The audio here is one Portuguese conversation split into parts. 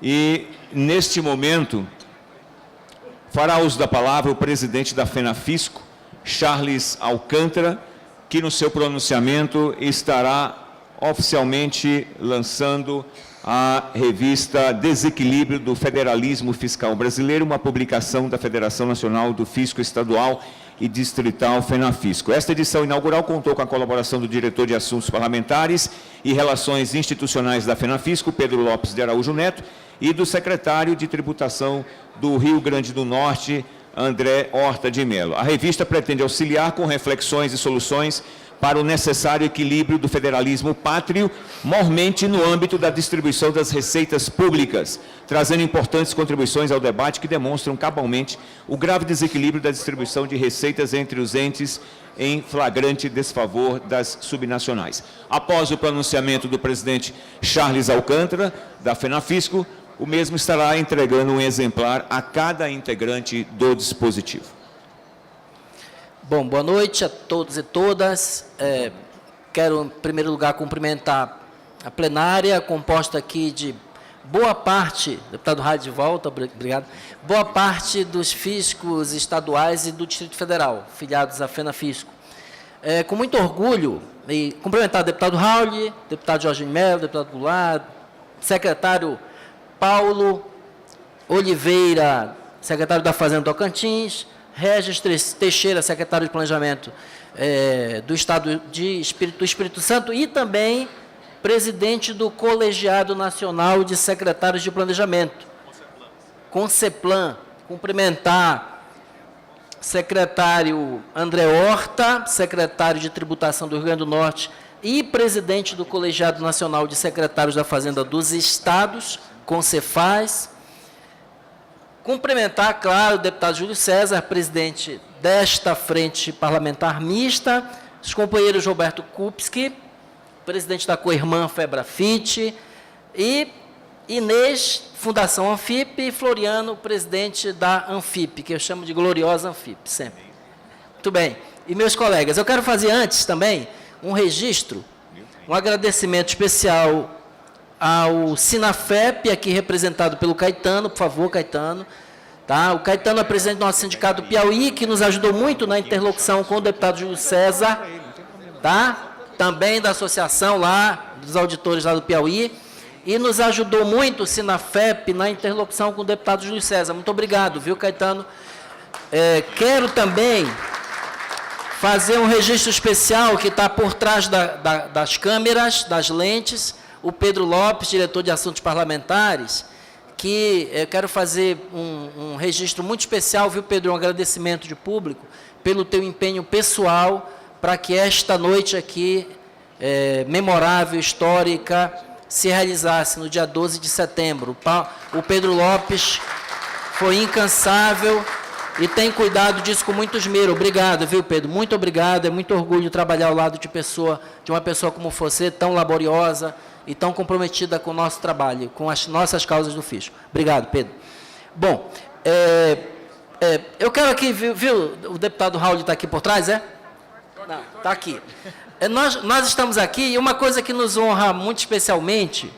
E, neste momento, fará uso da palavra o presidente da FENAFISCO, Charles Alcântara, que no seu pronunciamento estará oficialmente lançando a revista Desequilíbrio do Federalismo Fiscal Brasileiro, uma publicação da Federação Nacional do Fisco Estadual e Distrital FENAFISCO. Esta edição inaugural contou com a colaboração do diretor de Assuntos Parlamentares e Relações Institucionais da FENAFISCO, Pedro Lopes de Araújo Neto, e do secretário de Tributação do Rio Grande do Norte, André Horta de Mello. A revista pretende auxiliar com reflexões e soluções para o necessário equilíbrio do federalismo pátrio, mormente no âmbito da distribuição das receitas públicas, trazendo importantes contribuições ao debate que demonstram cabalmente o grave desequilíbrio da distribuição de receitas entre os entes em flagrante desfavor das subnacionais. Após o pronunciamento do presidente Charles Alcântara, da FENAFISCO, o mesmo estará entregando um exemplar a cada integrante do dispositivo. Bom, boa noite a todos e todas. Quero, em primeiro lugar, cumprimentar a plenária, composta aqui de boa parte, deputado Rádio de volta, obrigado, boa parte dos fiscos estaduais e do Distrito Federal, filiados à FENAFISCO. Com muito orgulho, e cumprimentar o deputado Raul, deputado Jorge Mello, deputado Goulart, secretário Paulo Oliveira, secretário da Fazenda Tocantins, Regis Teixeira, secretário de Planejamento do Estado do Espírito Santo e também presidente do Colegiado Nacional de Secretários de Planejamento, Conceplan. Cumprimentar secretário André Horta, secretário de Tributação do Rio Grande do Norte e presidente do Colegiado Nacional de Secretários da Fazenda dos Estados, Concefaz. Cumprimentar, claro, o deputado Júlio César, presidente desta frente parlamentar mista, os companheiros Roberto Kupski, presidente da Coirmã Febrafite, e Inês, Fundação Anfip, e Floriano, presidente da Anfip, que eu chamo de gloriosa Anfip, sempre. Muito bem. E meus colegas, eu quero fazer antes também um registro, um agradecimento especial ao Sinafep, aqui representado pelo Caetano, por favor, Caetano. Tá? O Caetano é presidente do nosso sindicato do Piauí, que nos ajudou muito na interlocução com o deputado Júlio César, tá? Também da associação lá, dos auditores lá do Piauí, e nos ajudou muito o Sinafep na interlocução com o deputado Júlio César. Muito obrigado, viu, Caetano? Quero também fazer um registro especial que está por trás das câmeras, das lentes, o Pedro Lopes, diretor de Assuntos Parlamentares, que eu quero fazer um registro muito especial, viu, Pedro, um agradecimento de público, pelo teu empenho pessoal, para que esta noite aqui, memorável, histórica, se realizasse no dia 12 de setembro. O Pedro Lopes foi incansável e tem cuidado disso com muito esmero. Obrigado, viu, Pedro? Muito obrigado, é muito orgulho trabalhar ao lado de uma pessoa como você, tão laboriosa, e tão comprometida com o nosso trabalho, com as nossas causas do fisco. Obrigado, Pedro. Bom, eu quero aqui, viu, o deputado Raul está aqui por trás, é? Não, está aqui. Nós estamos aqui, e uma coisa que nos honra muito especialmente,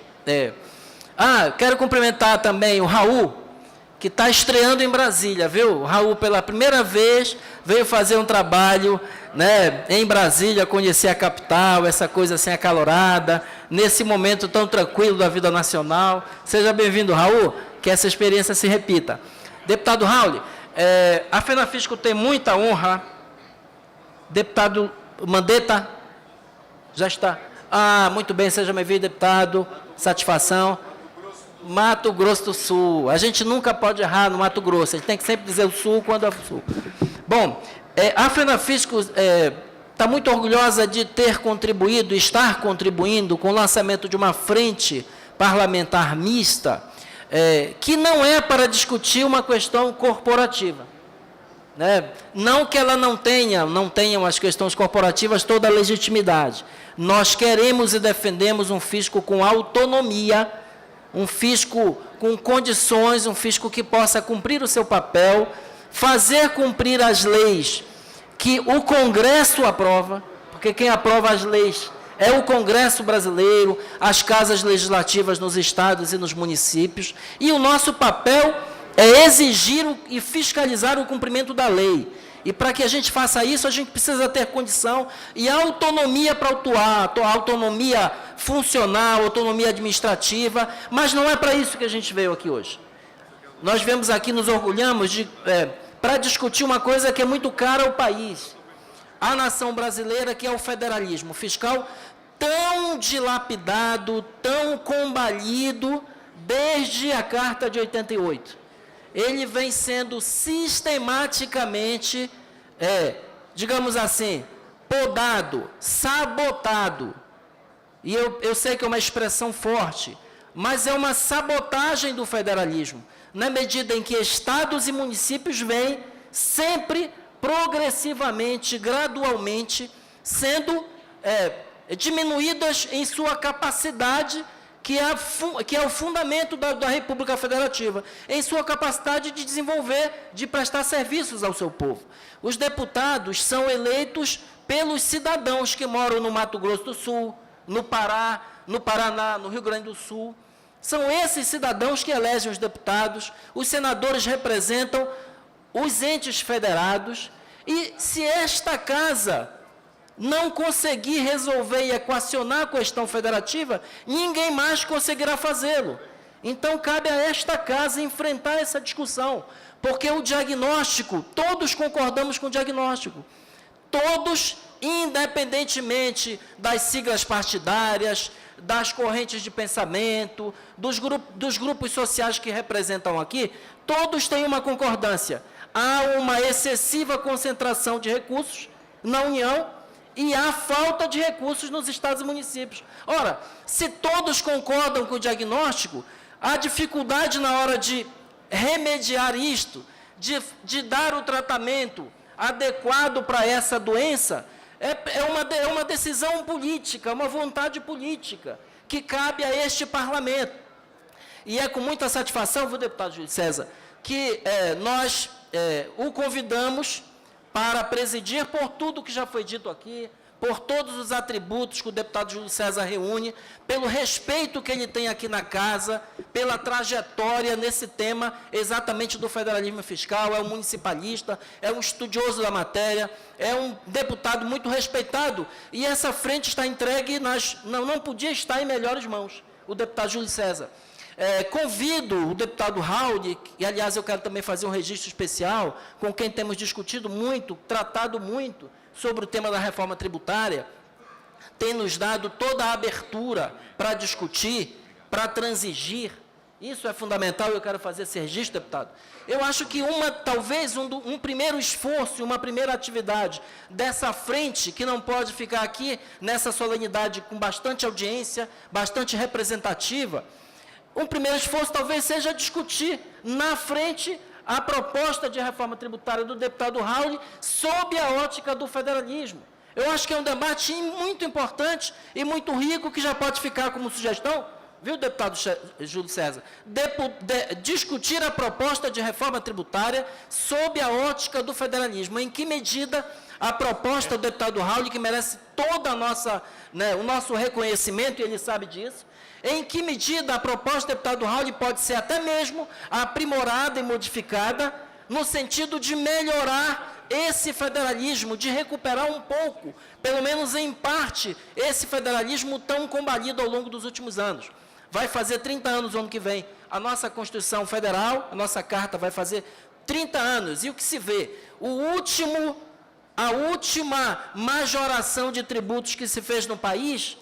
quero cumprimentar também o Raul, que está estreando em Brasília, viu? O Raul, pela primeira vez, veio fazer um trabalho, né, em Brasília, conhecer a capital, essa coisa assim acalorada, nesse momento tão tranquilo da vida nacional. Seja bem-vindo, Raul, que essa experiência se repita. Deputado Raul, a FENAFISCO tem muita honra. Deputado Mandetta, já está. Muito bem, seja bem-vindo, deputado, satisfação. Mato Grosso do Sul, a gente nunca pode errar no Mato Grosso, a gente tem que sempre dizer o Sul quando é o Sul. Bom, a FENAFISCO está muito orgulhosa de ter contribuído, estar contribuindo com o lançamento de uma frente parlamentar mista, que não é para discutir uma questão corporativa. Né? Não que ela não tenham as questões corporativas toda a legitimidade. Nós queremos e defendemos um fisco com autonomia, um fisco com condições, um fisco que possa cumprir o seu papel, fazer cumprir as leis que o Congresso aprova, porque quem aprova as leis é o Congresso brasileiro, as casas legislativas nos estados e nos municípios, e o nosso papel é exigir e fiscalizar o cumprimento da lei. E para que a gente faça isso, a gente precisa ter condição e autonomia para atuar, autonomia funcional, autonomia administrativa, mas não é para isso que a gente veio aqui hoje. Nós viemos aqui, nos orgulhamos para discutir uma coisa que é muito cara ao país, a nação brasileira, que é o federalismo fiscal, tão dilapidado, tão combalido, desde a Carta de 88. Ele vem sendo sistematicamente, digamos assim, podado, sabotado. E eu sei que é uma expressão forte, mas é uma sabotagem do federalismo, na medida em que estados e municípios vêm sempre progressivamente, gradualmente, sendo diminuídas em sua capacidade, que é o fundamento da República Federativa, em sua capacidade de desenvolver, de prestar serviços ao seu povo. Os deputados são eleitos pelos cidadãos que moram no Mato Grosso do Sul, no Pará, no Paraná, no Rio Grande do Sul. São esses cidadãos que elegem os deputados, os senadores representam os entes federados, e se esta casa não conseguir resolver e equacionar a questão federativa, ninguém mais conseguirá fazê-lo. Então, cabe a esta casa enfrentar essa discussão, porque o diagnóstico, todos concordamos com o diagnóstico, todos, independentemente das siglas partidárias, das correntes de pensamento, dos grupos sociais que representam aqui, todos têm uma concordância. Há uma excessiva concentração de recursos na União, e há falta de recursos nos estados e municípios. Ora, se todos concordam com o diagnóstico, a dificuldade na hora de remediar isto, de dar o tratamento adequado para essa doença, é uma decisão política, uma vontade política, que cabe a este parlamento. E é com muita satisfação, viu, deputado Júlio César, que nós o convidamos para presidir por tudo que já foi dito aqui, por todos os atributos que o deputado Júlio César reúne, pelo respeito que ele tem aqui na casa, pela trajetória nesse tema exatamente do federalismo fiscal, é um municipalista, é um estudioso da matéria, é um deputado muito respeitado, e essa frente está entregue, não podia estar em melhores mãos, o deputado Júlio César. Convido o deputado Raul, e aliás eu quero também fazer um registro especial, com quem temos discutido muito, tratado muito sobre o tema da reforma tributária, tem nos dado toda a abertura para discutir, para transigir. Isso é fundamental, eu quero fazer esse registro, deputado. Eu acho que talvez um primeiro esforço, uma primeira atividade dessa frente, que não pode ficar aqui nessa solenidade com bastante audiência, bastante representativa, um primeiro esforço talvez seja discutir na frente a proposta de reforma tributária do deputado Raul sob a ótica do federalismo. Eu acho que é um debate muito importante e muito rico, que já pode ficar como sugestão, viu, deputado Júlio César, discutir a proposta de reforma tributária sob a ótica do federalismo. Em que medida a proposta do deputado Raul, que merece toda a nossa, o nosso reconhecimento, e ele sabe disso, em que medida a proposta do deputado Raul pode ser até mesmo aprimorada e modificada, no sentido de melhorar esse federalismo, de recuperar um pouco, pelo menos em parte, esse federalismo tão combalido ao longo dos últimos anos. Vai fazer 30 anos o ano que vem. A nossa Constituição Federal, a nossa Carta vai fazer 30 anos. E o que se vê? A última majoração de tributos que se fez no país,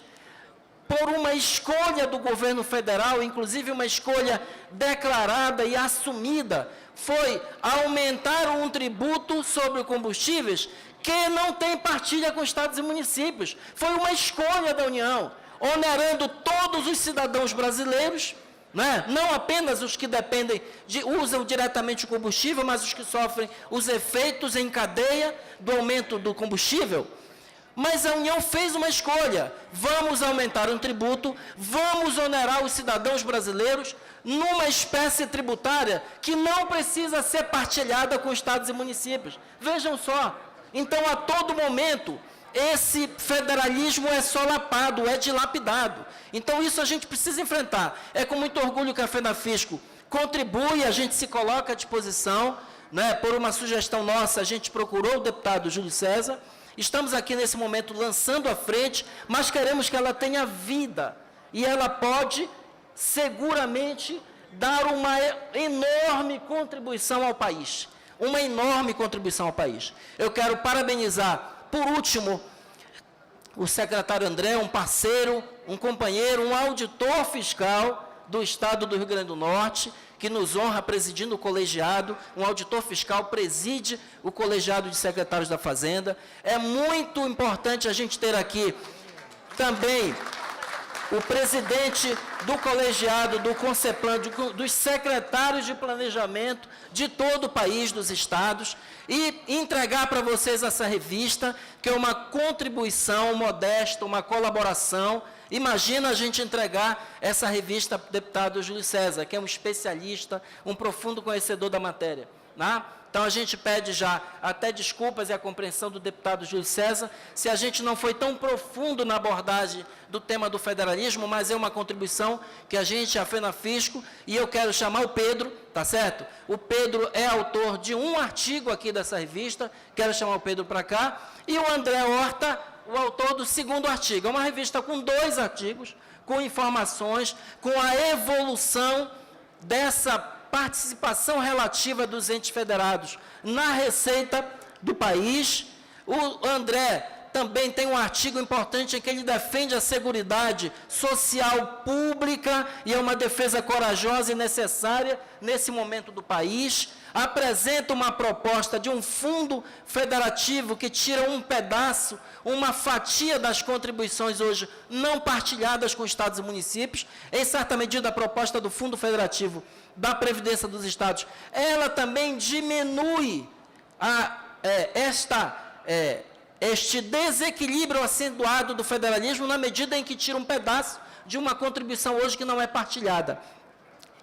por uma escolha do governo federal, inclusive uma escolha declarada e assumida, foi aumentar um tributo sobre combustíveis que não tem partilha com estados e municípios. Foi uma escolha da União, onerando todos os cidadãos brasileiros, não apenas os que usam diretamente o combustível, mas os que sofrem os efeitos em cadeia do aumento do combustível. Mas a União fez uma escolha: vamos aumentar um tributo, vamos onerar os cidadãos brasileiros numa espécie tributária que não precisa ser partilhada com estados e municípios. Vejam só, então a todo momento, esse federalismo é solapado, é dilapidado. Então, isso a gente precisa enfrentar. É com muito orgulho que a FENAFISCO contribui, a gente se coloca à disposição, né, por uma sugestão nossa, a gente procurou o deputado Júlio César. Estamos aqui, nesse momento, lançando à frente, mas queremos que ela tenha vida. E ela pode, seguramente, dar uma enorme contribuição ao país. Uma enorme contribuição ao país. Eu quero parabenizar, por último, o secretário André, um parceiro, um companheiro, um auditor fiscal do Estado do Rio Grande do Norte, que nos honra presidindo o colegiado. Um auditor fiscal preside o colegiado de secretários da Fazenda. É muito importante a gente ter aqui também o presidente do colegiado, do Conceplan, dos secretários de planejamento de todo o país, dos estados, e entregar para vocês essa revista, que é uma contribuição modesta, uma colaboração. Imagina a gente entregar essa revista para o deputado Júlio César, que é um especialista, um profundo conhecedor da matéria, né? Então, a gente pede já até desculpas e a compreensão do deputado Júlio César, se a gente não foi tão profundo na abordagem do tema do federalismo, mas é uma contribuição que a gente, a FENAFISCO, e eu quero chamar o Pedro, tá certo? O Pedro é autor de um artigo aqui dessa revista, quero chamar o Pedro para cá, e o André Horta, o autor do segundo artigo. É uma revista com 2 artigos, com informações, com a evolução dessa participação relativa dos entes federados na receita do país. O André também tem um artigo importante em que ele defende a seguridade social pública, e é uma defesa corajosa e necessária nesse momento do país. Apresenta uma proposta de um fundo federativo que tira um pedaço, uma fatia das contribuições hoje não partilhadas com estados e municípios. Em certa medida, a proposta do fundo federativo da Previdência dos Estados, ela também diminui este desequilíbrio acentuado do federalismo, na medida em que tira um pedaço de uma contribuição hoje que não é partilhada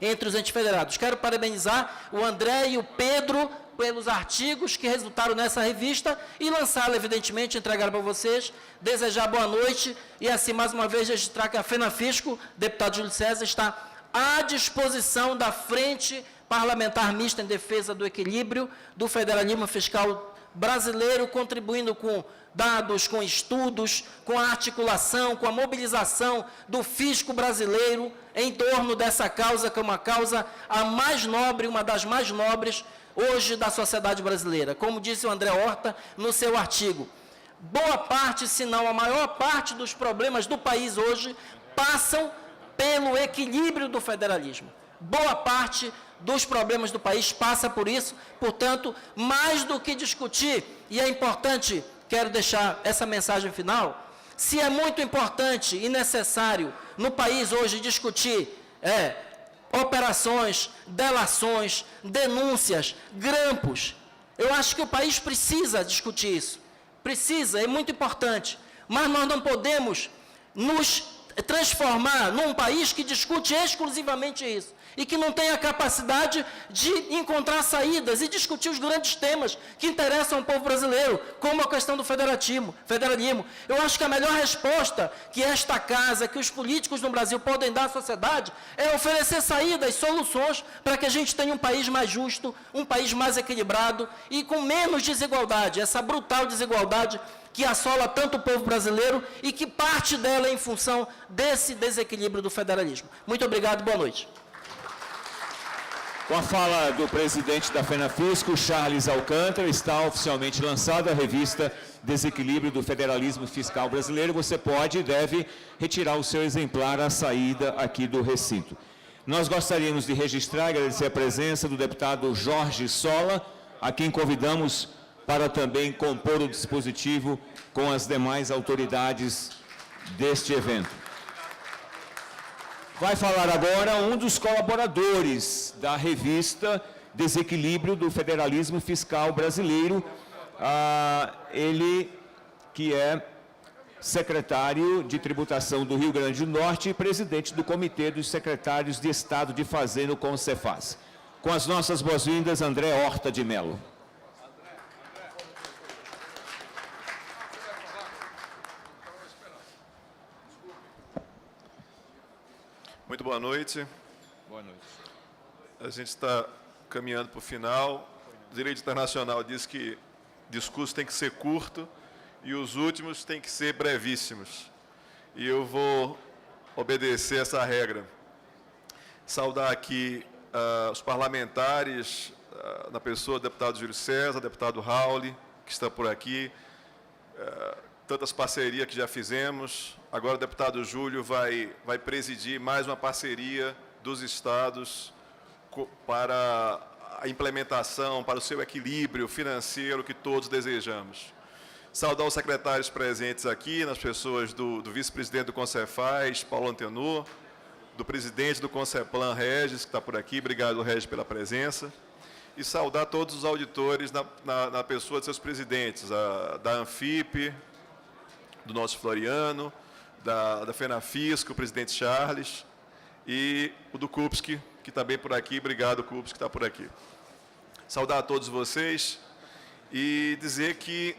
entre os entes federados. Quero parabenizar o André e o Pedro pelos artigos que resultaram nessa revista e lançá-la, evidentemente, entregar para vocês, desejar boa noite e, assim, mais uma vez, registrar que a FENAFISCO, deputado Júlio César, está à disposição da Frente Parlamentar Mista em Defesa do Equilíbrio do Federalismo Fiscal Brasileiro, contribuindo com dados, com estudos, com a articulação, com a mobilização do fisco brasileiro em torno dessa causa, que é uma causa a mais nobre, uma das mais nobres hoje da sociedade brasileira. Como disse o André Horta no seu artigo, boa parte, se não a maior parte dos problemas do país hoje passam pelo equilíbrio do federalismo. Boa parte dos problemas do país passa por isso. Portanto, mais do que discutir, e é importante, quero deixar essa mensagem final, se é muito importante e necessário no país hoje discutir operações, delações, denúncias, grampos, eu acho que o país precisa discutir isso. Precisa, é muito importante. Mas nós não podemos nos transformar num país que discute exclusivamente isso e que não tem a capacidade de encontrar saídas e discutir os grandes temas que interessam ao povo brasileiro, como a questão do federalismo. Eu acho que a melhor resposta que esta casa, que os políticos no Brasil podem dar à sociedade, é oferecer saídas, soluções, para que a gente tenha um país mais justo, um país mais equilibrado e com menos desigualdade, essa brutal desigualdade que assola tanto o povo brasileiro e que parte dela é em função desse desequilíbrio do federalismo. Muito obrigado, boa noite. Com a fala do presidente da FENAFISCO, Charles Alcântara, está oficialmente lançada a revista Desequilíbrio do Federalismo Fiscal Brasileiro. Você pode e deve retirar o seu exemplar à saída aqui do recinto. Nós gostaríamos de registrar e agradecer a presença do deputado Jorge Sola, a quem convidamos para também compor o dispositivo com as demais autoridades deste evento. Vai falar agora um dos colaboradores da revista Desequilíbrio do Federalismo Fiscal Brasileiro, ele que é secretário de Tributação do Rio Grande do Norte e presidente do Comitê dos Secretários de Estado de Fazenda, com o Cefaz. Com as nossas boas-vindas, André Horta de Mello. Muito boa noite. Boa noite. A gente está caminhando para o final. O direito internacional diz que discurso tem que ser curto e os últimos têm que ser brevíssimos. E eu vou obedecer essa regra. Saudar aqui os parlamentares, na pessoa do deputado Júlio César, deputado Rauli, que está por aqui, tantas parcerias que já fizemos. Agora o deputado Júlio vai presidir mais uma parceria dos estados para a implementação, para o seu equilíbrio financeiro que todos desejamos. Saudar os secretários presentes aqui, nas pessoas do vice-presidente do Concefaz, Paulo Antenor, do presidente do Conceplan, Regis, que está por aqui. Obrigado, Regis, pela presença. E saudar todos os auditores na pessoa de seus presidentes, da Anfip, do nosso Floriano, da FENAFISC, o presidente Charles, e o do CUPSC, que está bem por aqui. Obrigado, CUPSC, que está por aqui. Saudar a todos vocês e dizer que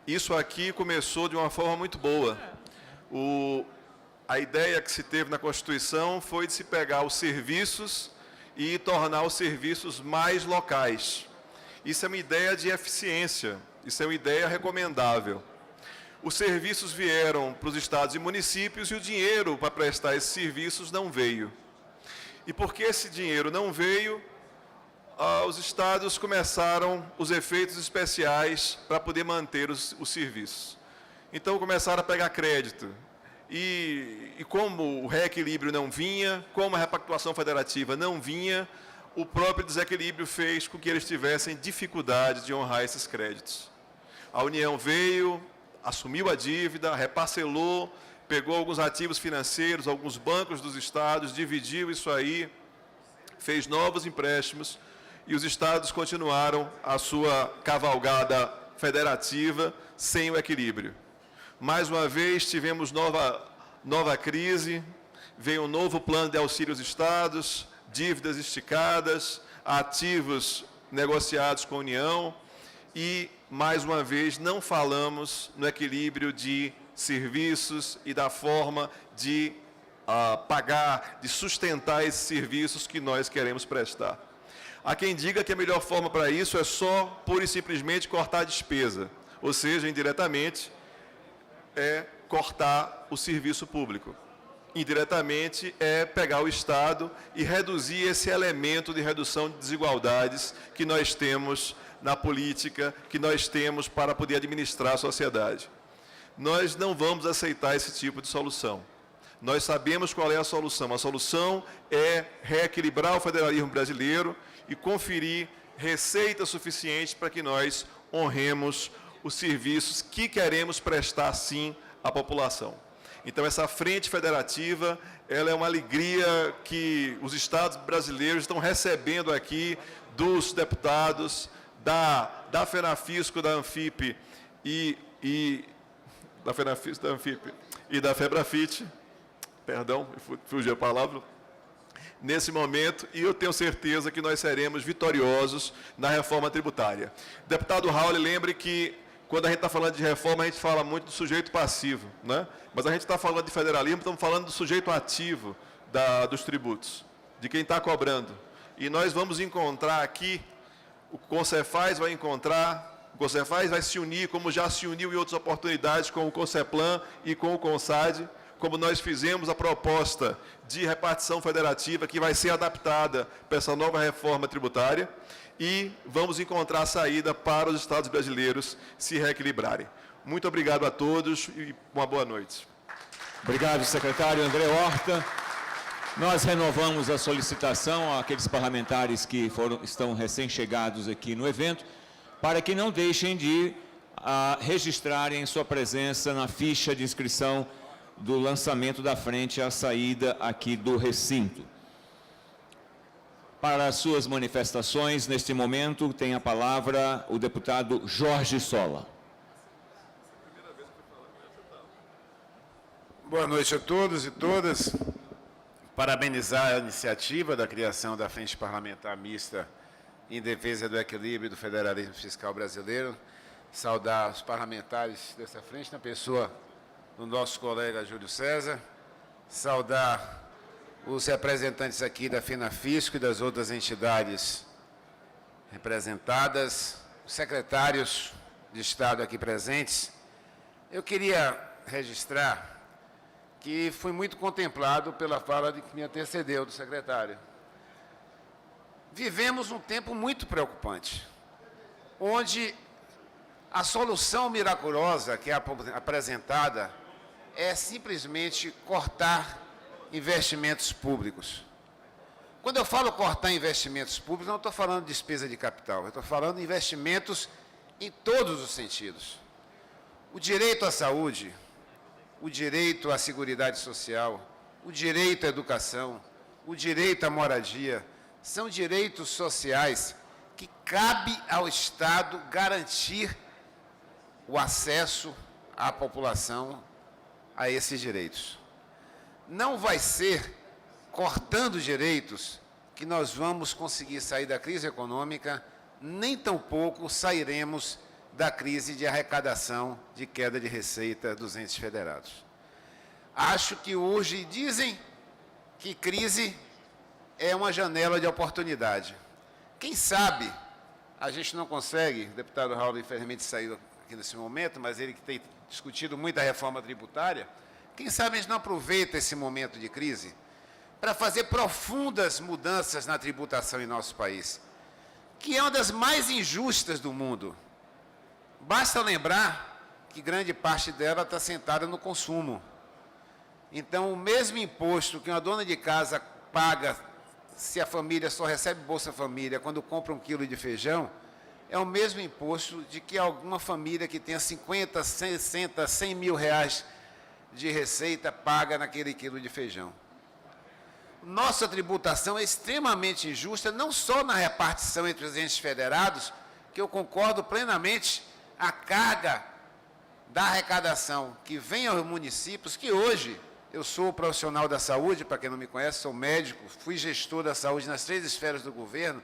isso aqui começou de uma forma muito boa. A ideia que se teve na Constituição foi de se pegar os serviços e tornar os serviços mais locais. Isso é uma ideia de eficiência, isso é uma ideia recomendável. Os serviços vieram para os estados e municípios e o dinheiro para prestar esses serviços não veio. E porque esse dinheiro não veio, os estados começaram os efeitos especiais para poder manter os serviços. Então começaram a pegar crédito. E como o reequilíbrio não vinha, como a repactuação federativa não vinha, o próprio desequilíbrio fez com que eles tivessem dificuldade de honrar esses créditos. A União veio, assumiu a dívida, reparcelou, pegou alguns ativos financeiros, alguns bancos dos estados, dividiu isso aí, fez novos empréstimos e os estados continuaram a sua cavalgada federativa sem o equilíbrio. Mais uma vez tivemos nova crise, veio um novo plano de auxílio aos estados, dívidas esticadas, ativos negociados com a União e, mais uma vez, não falamos no equilíbrio de serviços e da forma de pagar, de sustentar esses serviços que nós queremos prestar. Há quem diga que a melhor forma para isso é só, pura e simplesmente, cortar a despesa, ou seja, indiretamente, é cortar o serviço público. Indiretamente, é pegar o Estado e reduzir esse elemento de redução de desigualdades que nós temos na política, que nós temos para poder administrar a sociedade. Nós não vamos aceitar esse tipo de solução. Nós sabemos qual é a solução. A solução é reequilibrar o federalismo brasileiro e conferir receita suficiente para que nós honremos os serviços que queremos prestar, sim, à população. Então, essa frente federativa, ela é uma alegria que os estados brasileiros estão recebendo aqui dos deputados, da FENAFISCO, da Anfip da FENAFISCO, da Anfip e da FEBRAFIT, perdão, fugiu a palavra, nesse momento, e eu tenho certeza que nós seremos vitoriosos na reforma tributária. Deputado Raul, lembre que quando a gente está falando de reforma, a gente fala muito do sujeito passivo, né? Mas a gente está falando de federalismo, estamos falando do sujeito ativo dos tributos, de quem está cobrando. E nós vamos encontrar aqui, o Concefaz vai encontrar, o Concefaz vai se unir, como já se uniu em outras oportunidades com o Conceplan e com o Consad, como nós fizemos a proposta de repartição federativa que vai ser adaptada para essa nova reforma tributária, e vamos encontrar saída para os estados brasileiros se reequilibrarem. Muito obrigado a todos e uma boa noite. Obrigado, secretário André Horta. Nós renovamos a solicitação àqueles parlamentares que estão recém-chegados aqui no evento, para que não deixem de registrarem sua presença na ficha de inscrição do lançamento da frente à saída aqui do recinto. Para as suas manifestações, neste momento, tem a palavra o deputado Jorge Sola. Boa noite a todos e todas. Parabenizar a iniciativa da criação da Frente Parlamentar Mista em defesa do equilíbrio do federalismo fiscal brasileiro. Saudar os parlamentares dessa frente, na pessoa do nosso colega Júlio César. Saudar os representantes aqui da FENAFISCO e das outras entidades representadas, os secretários de Estado aqui presentes, eu queria registrar que fui muito contemplado pela fala que me antecedeu do secretário. Vivemos um tempo muito preocupante, onde a solução miraculosa que é apresentada é simplesmente cortar investimentos públicos. Quando eu falo cortar investimentos públicos, não estou falando de despesa de capital, eu estou falando de investimentos em todos os sentidos. O direito à saúde, o direito à seguridade social, o direito à educação, o direito à moradia, são direitos sociais que cabe ao Estado garantir o acesso à população a esses direitos. Não vai ser cortando direitos que nós vamos conseguir sair da crise econômica, nem tampouco sairemos da crise de arrecadação, de queda de receita dos entes federados. Acho que hoje dizem que crise é uma janela de oportunidade. Quem sabe a gente não consegue, o deputado Raul infelizmente saiu aqui nesse momento, mas ele que tem discutido muito a reforma tributária, quem sabe a gente não aproveita esse momento de crise para fazer profundas mudanças na tributação em nosso país, que é uma das mais injustas do mundo. Basta lembrar que grande parte dela está sentada no consumo. Então, o mesmo imposto que uma dona de casa paga se a família só recebe Bolsa Família quando compra 1 quilo de feijão, é o mesmo imposto de que alguma família que tenha 50, 60, 100 mil reais de receita paga naquele quilo de feijão. Nossa tributação é extremamente injusta, não só na repartição entre os entes federados, que eu concordo plenamente, a carga da arrecadação que vem aos municípios, que hoje eu sou profissional da saúde, para quem não me conhece, sou médico, fui gestor da saúde nas 3 esferas do governo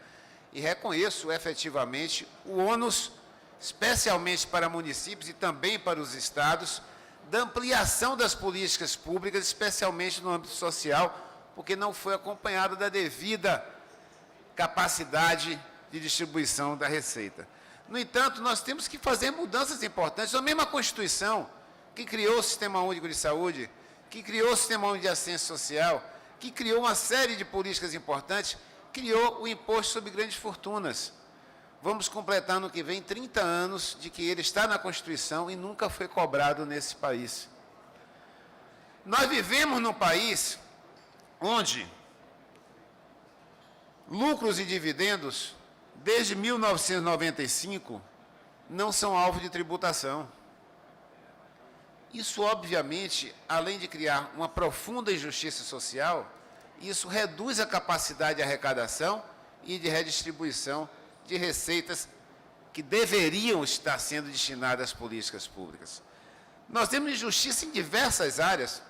e reconheço efetivamente o ônus, especialmente para municípios e também para os estados, da ampliação das políticas públicas, especialmente no âmbito social, porque não foi acompanhado da devida capacidade de distribuição da receita. No entanto, nós temos que fazer mudanças importantes. A mesma Constituição que criou o Sistema Único de Saúde, que criou o Sistema Único de Assistência Social, que criou uma série de políticas importantes, criou o Imposto sobre Grandes Fortunas. Vamos completar no que vem 30 anos de que ele está na Constituição e nunca foi cobrado nesse país. Nós vivemos num país onde lucros e dividendos, desde 1995, não são alvo de tributação. Isso, obviamente, além de criar uma profunda injustiça social, isso reduz a capacidade de arrecadação e de redistribuição de receitas que deveriam estar sendo destinadas às políticas públicas. Nós temos injustiça em diversas áreas.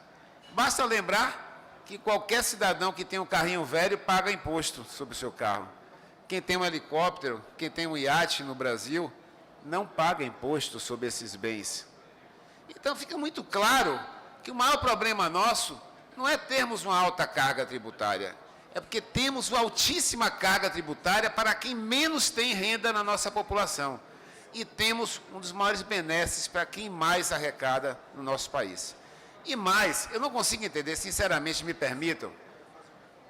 Basta lembrar que qualquer cidadão que tem um carrinho velho paga imposto sobre o seu carro. Quem tem um helicóptero, quem tem um iate no Brasil, não paga imposto sobre esses bens. Então, fica muito claro que o maior problema nosso não é termos uma alta carga tributária, é porque temos uma altíssima carga tributária para quem menos tem renda na nossa população. E temos um dos maiores benesses para quem mais arrecada no nosso país. E mais, eu não consigo entender, sinceramente, me permitam,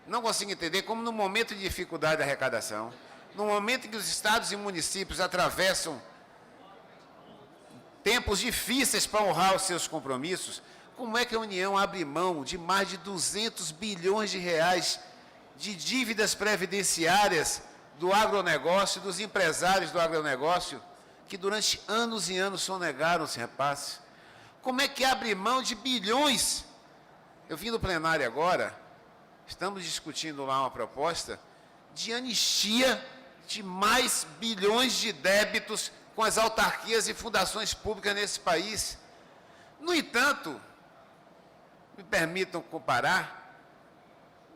não consigo entender como no momento de dificuldade da arrecadação, no momento em que os estados e municípios atravessam tempos difíceis para honrar os seus compromissos, como é que a União abre mão de mais de 200 bilhões de reais de dívidas previdenciárias do agronegócio, dos empresários do agronegócio, que durante anos e anos sonegaram esse repasse? Como é que abre mão de bilhões? Eu vim do plenário agora, estamos discutindo lá uma proposta de anistia de mais bilhões de débitos com as autarquias e fundações públicas nesse país. No entanto, me permitam comparar,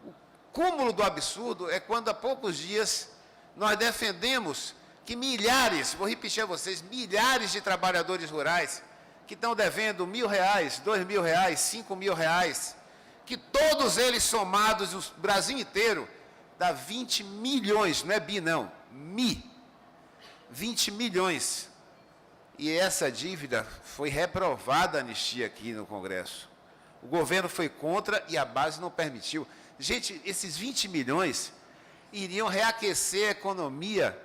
o cúmulo do absurdo é quando há poucos dias nós defendemos que milhares, vou repetir a vocês, milhares de trabalhadores rurais que estão devendo R$1.000, R$2.000, R$5.000, que Todos eles somados, o Brasil inteiro, dá 20 milhões, não é bi não, 20 milhões. E essa dívida foi reprovada a anistia aqui no Congresso. O governo foi contra e a base não permitiu. Gente, esses 20 milhões iriam reaquecer a economia,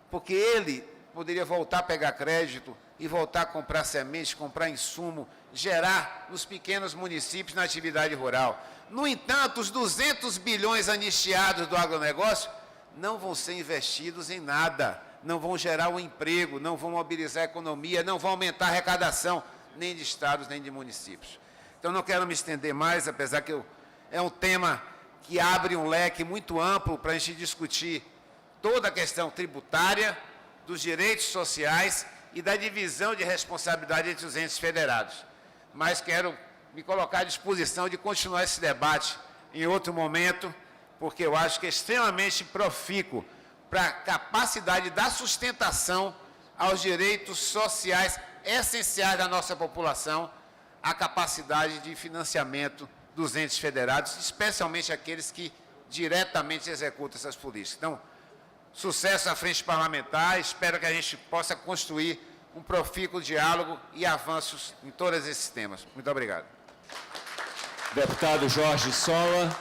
porque ele poderia voltar a pegar crédito e voltar a comprar semente, comprar insumo, gerar nos pequenos municípios na atividade rural. No entanto, os 200 bilhões anistiados do agronegócio não vão ser investidos em nada, não vão gerar um emprego, não vão mobilizar a economia, não vão aumentar a arrecadação, nem de estados, nem de municípios. Então, não quero me estender mais, apesar que é um tema que abre um leque muito amplo para a gente discutir toda a questão tributária, dos direitos sociais e da divisão de responsabilidade entre os entes federados. Mas quero me colocar à disposição de continuar esse debate em outro momento, porque eu acho que é extremamente profícuo para a capacidade da sustentação aos direitos sociais essenciais da nossa população, a capacidade de financiamento dos entes federados, especialmente aqueles que diretamente executam essas políticas. Então, sucesso à frente parlamentar, espero que a gente possa construir um profícuo diálogo e avanços em todos esses temas. Muito obrigado. Deputado Jorge Sola,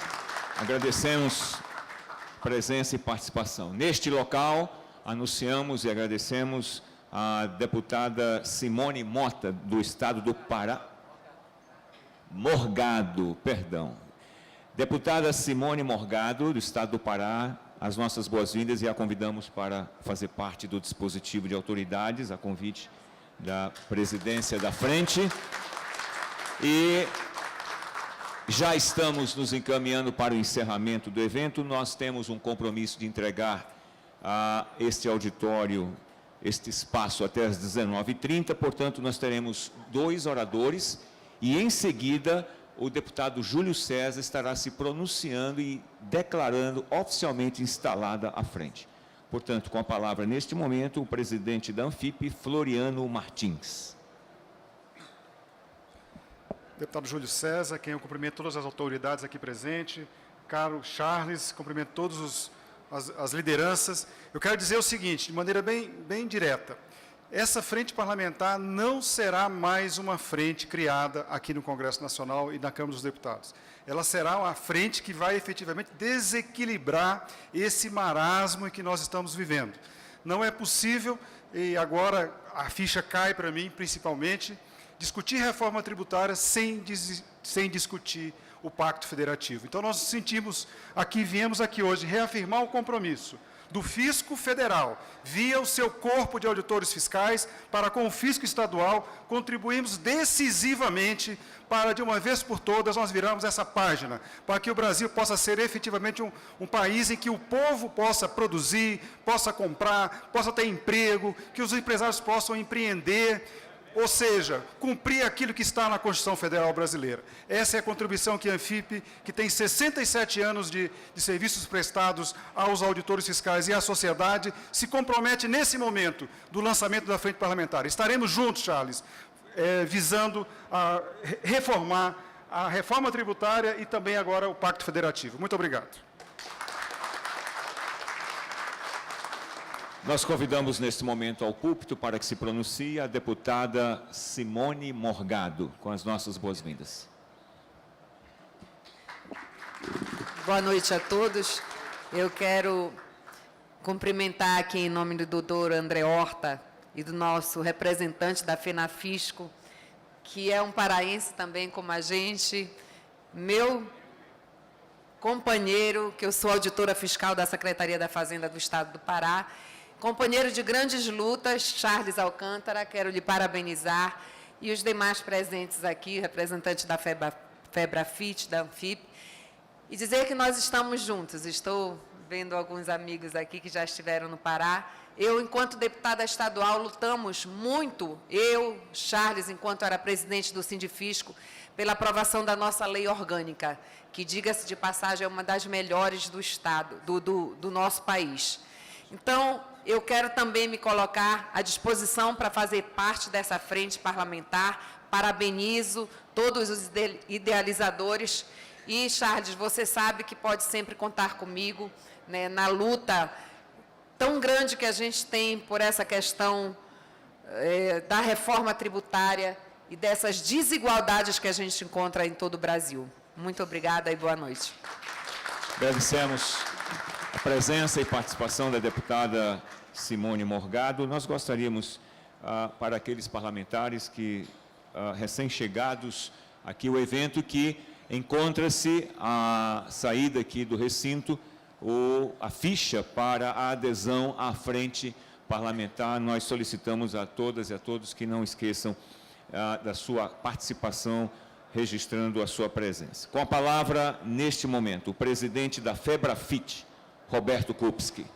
agradecemos a presença e participação. Neste local, anunciamos e agradecemos a deputada Simone Mota, do Estado do Pará. Morgado, perdão. Deputada Simone Morgado, do Estado do Pará, as nossas boas-vindas e a convidamos para fazer parte do dispositivo de autoridades, a convite da presidência da frente. E já estamos nos encaminhando para o encerramento do evento. Nós temos um compromisso de entregar a este auditório, este espaço até às 19h30, portanto, nós teremos 2 oradores e, em seguida, o deputado Júlio César estará se pronunciando e declarando oficialmente instalada à frente. Portanto, com a palavra, neste momento, o presidente da Anfip, Floriano Martins. Deputado Júlio César, quem eu cumprimento todas as autoridades aqui presentes, caro Charles, cumprimento todas as lideranças. Eu quero dizer o seguinte, de maneira bem direta, essa frente parlamentar não será mais uma frente criada aqui no Congresso Nacional e na Câmara dos Deputados. Ela será uma frente que vai efetivamente desequilibrar esse marasmo em que nós estamos vivendo. Não é possível, e agora a ficha cai para mim, principalmente, discutir reforma tributária sem discutir o Pacto Federativo. Então, nós viemos aqui hoje reafirmar o compromisso do Fisco Federal, via o seu corpo de auditores fiscais, para com o Fisco Estadual, contribuímos decisivamente para, de uma vez por todas, nós virarmos essa página, para que o Brasil possa ser efetivamente um país em que o povo possa produzir, possa comprar, possa ter emprego, que os empresários possam empreender, ou seja, cumprir aquilo que está na Constituição Federal Brasileira. Essa é a contribuição que a Anfip, que tem 67 anos de serviços prestados aos auditores fiscais e à sociedade, se compromete nesse momento do lançamento da frente parlamentar. Estaremos juntos, Charles, visando a reformar a reforma tributária e também agora o Pacto Federativo. Muito obrigado. Nós convidamos neste momento ao púlpito para que se pronuncie a deputada Simone Morgado, com as nossas boas-vindas. Boa noite a todos. Eu quero cumprimentar aqui em nome do doutor André Horta e do nosso representante da FENAFISCO, que é um paraense também como a gente, meu companheiro, que eu sou auditora fiscal da Secretaria da Fazenda do Estado do Pará, companheiro de grandes lutas, Charles Alcântara, quero lhe parabenizar, e os demais presentes aqui, representantes da FEBRAFIT, da Anfip, e dizer que nós estamos juntos. Estou vendo alguns amigos aqui que já estiveram no Pará. Eu, enquanto deputada estadual, lutamos muito, eu, Charles, enquanto era presidente do Sindifisco, pela aprovação da nossa lei orgânica, que, diga-se de passagem, é uma das melhores do Estado, do nosso país. Então, eu quero também me colocar à disposição para fazer parte dessa frente parlamentar. Parabenizo todos os idealizadores E, Charles, você sabe que pode sempre contar comigo, né, na luta tão grande que a gente tem por essa questão da reforma tributária e dessas desigualdades que a gente encontra em todo o Brasil. Muito obrigada e boa noite. Agradecemos a presença e participação da deputada Simone Morgado. Nós gostaríamos, para aqueles parlamentares que, recém-chegados aqui ao evento, que encontra-se à saída aqui do recinto a ficha para a adesão à frente parlamentar. Nós solicitamos a todas e a todos que não esqueçam da sua participação, registrando a sua presença. Com a palavra, neste momento, o presidente da FEBRAFIT, Roberto Kupski.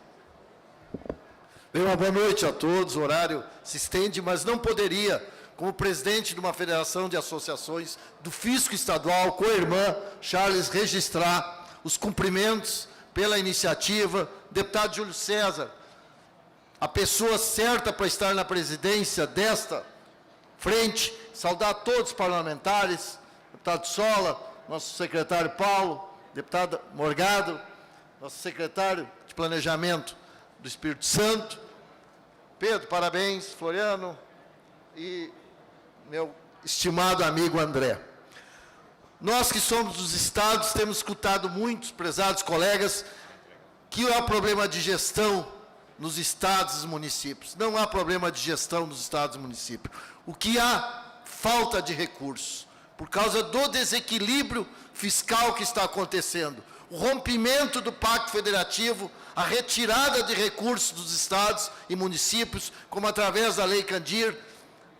Bem, uma boa noite a todos. O horário se estende, mas não poderia, como presidente de uma federação de associações do Fisco Estadual, co-irmã, Charles, registrar os cumprimentos pela iniciativa. Deputado Júlio César, a pessoa certa para estar na presidência desta frente, saudar todos os parlamentares, deputado Sola, nosso secretário Paulo, deputada Morgado, nosso secretário de Planejamento do Espírito Santo. Pedro, parabéns, Floriano e meu estimado amigo André. Nós que somos dos estados temos escutado muitos, prezados colegas, que há problema de gestão nos estados e municípios. Não há problema de gestão nos estados e municípios. O que há? Falta de recursos, por causa do desequilíbrio fiscal que está acontecendo. O rompimento do Pacto Federativo, a retirada de recursos dos estados e municípios, como através da Lei Candir,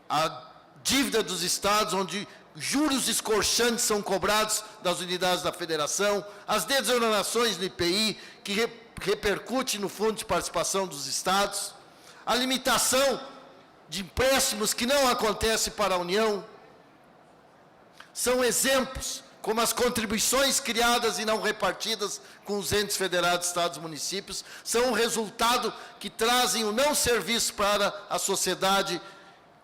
a dívida dos estados, onde juros escorchantes são cobrados das unidades da federação, as desonerações no IPI, que repercute no Fundo de Participação dos estados, a limitação de empréstimos que não acontece para a União, são exemplos, como as contribuições criadas e não repartidas com os entes federados, estados e municípios, são um resultado que trazem o não serviço para a sociedade,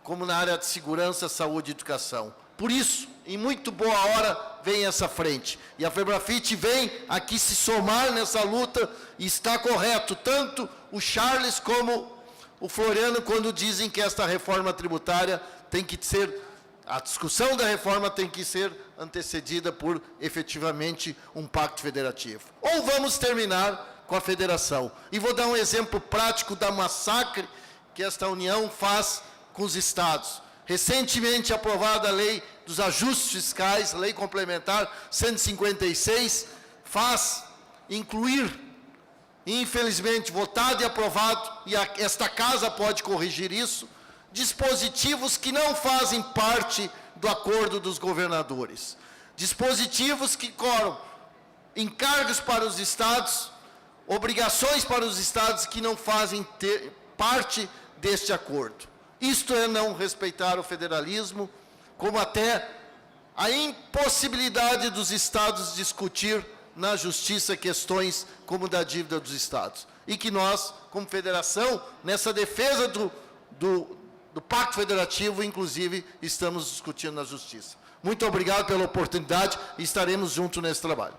como na área de segurança, saúde e educação. Por isso, em muito boa hora, vem essa frente. E a FEBRAFIT vem aqui se somar nessa luta, e está correto, tanto o Charles como o Floriano, quando dizem que esta reforma tributária tem que ser, a discussão da reforma tem que ser antecedida por, efetivamente, um pacto federativo. Ou vamos terminar com a federação. E vou dar um exemplo prático da massacre que esta União faz com os estados. Recentemente aprovada a Lei dos Ajustes Fiscais, Lei Complementar 156, faz incluir, infelizmente, votado e aprovado, e esta Casa pode corrigir isso, dispositivos que não fazem parte do acordo dos governadores. Dispositivos que coram encargos para os estados, obrigações para os estados que não fazem parte deste acordo. Isto é não respeitar o federalismo, como até a impossibilidade dos estados discutir na justiça questões como da dívida dos estados. E que nós, como federação, nessa defesa do Pacto Federativo, inclusive, estamos discutindo na justiça. Muito obrigado pela oportunidade e estaremos juntos nesse trabalho.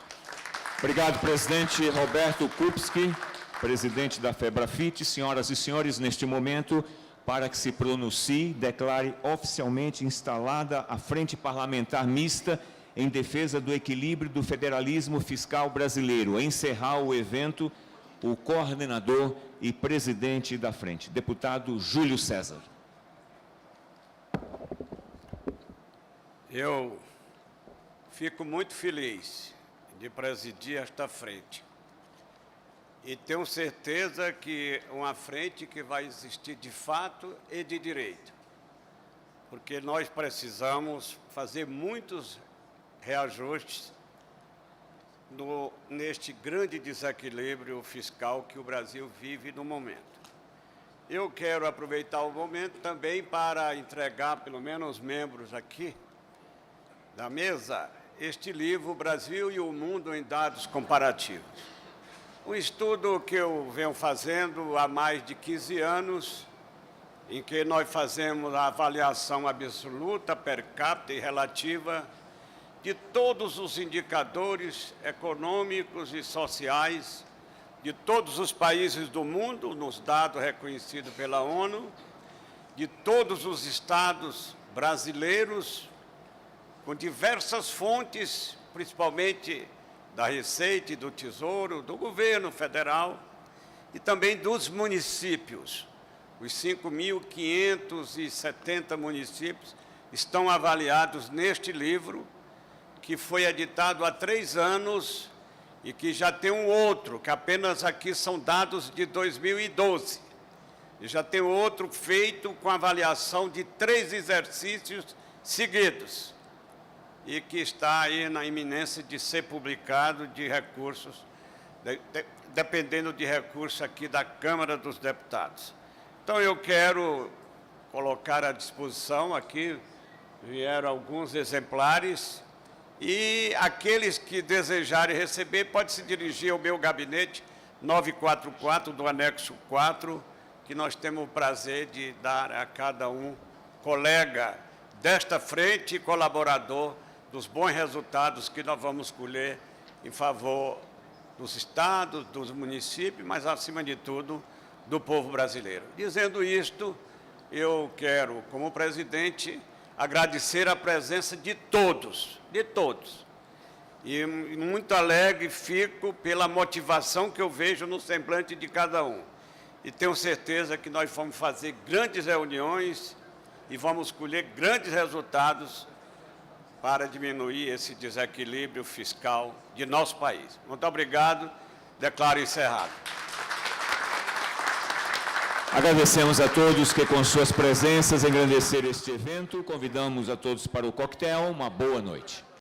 Obrigado, presidente Roberto Kupski, presidente da FEBRAFIT. Senhoras e senhores, neste momento, para que se pronuncie, declare oficialmente instalada a Frente Parlamentar Mista em defesa do equilíbrio do federalismo fiscal brasileiro. Encerrar o evento, o coordenador e presidente da frente, deputado Júlio César. Eu fico muito feliz de presidir esta frente. E tenho certeza que uma frente que vai existir de fato e de direito. Porque nós precisamos fazer muitos reajustes neste grande desequilíbrio fiscal que o Brasil vive no momento. Eu quero aproveitar o momento também para entregar, pelo menos aos membros aqui da mesa, este livro, Brasil e o Mundo em Dados Comparativos. Um estudo que eu venho fazendo há mais de 15 anos, em que nós fazemos a avaliação absoluta, per capita e relativa de todos os indicadores econômicos e sociais de todos os países do mundo, nos dados reconhecidos pela ONU, de todos os estados brasileiros, com diversas fontes, principalmente da Receita e do Tesouro, do governo federal e também dos municípios. Os 5.570 municípios estão avaliados neste livro, que foi editado há 3 anos e que já tem um outro, que apenas aqui são dados de 2012. E já tem outro feito com avaliação de 3 exercícios seguidos e que está aí na iminência de ser publicado de recursos, dependendo de recursos aqui da Câmara dos Deputados. Então, eu quero colocar à disposição aqui, vieram alguns exemplares, e aqueles que desejarem receber, pode se dirigir ao meu gabinete 944 do anexo 4, que nós temos o prazer de dar a cada um colega desta frente e colaborador dos bons resultados que nós vamos colher em favor dos estados, dos municípios, mas, acima de tudo, do povo brasileiro. Dizendo isto, eu quero, como presidente, agradecer a presença de todos. E muito alegre fico pela motivação que eu vejo no semblante de cada um. E tenho certeza que nós vamos fazer grandes reuniões e vamos colher grandes resultados para diminuir esse desequilíbrio fiscal de nosso país. Muito obrigado. Declaro encerrado. Agradecemos a todos que, com suas presenças, engrandeceram este evento. Convidamos a todos para o coquetel. Uma boa noite.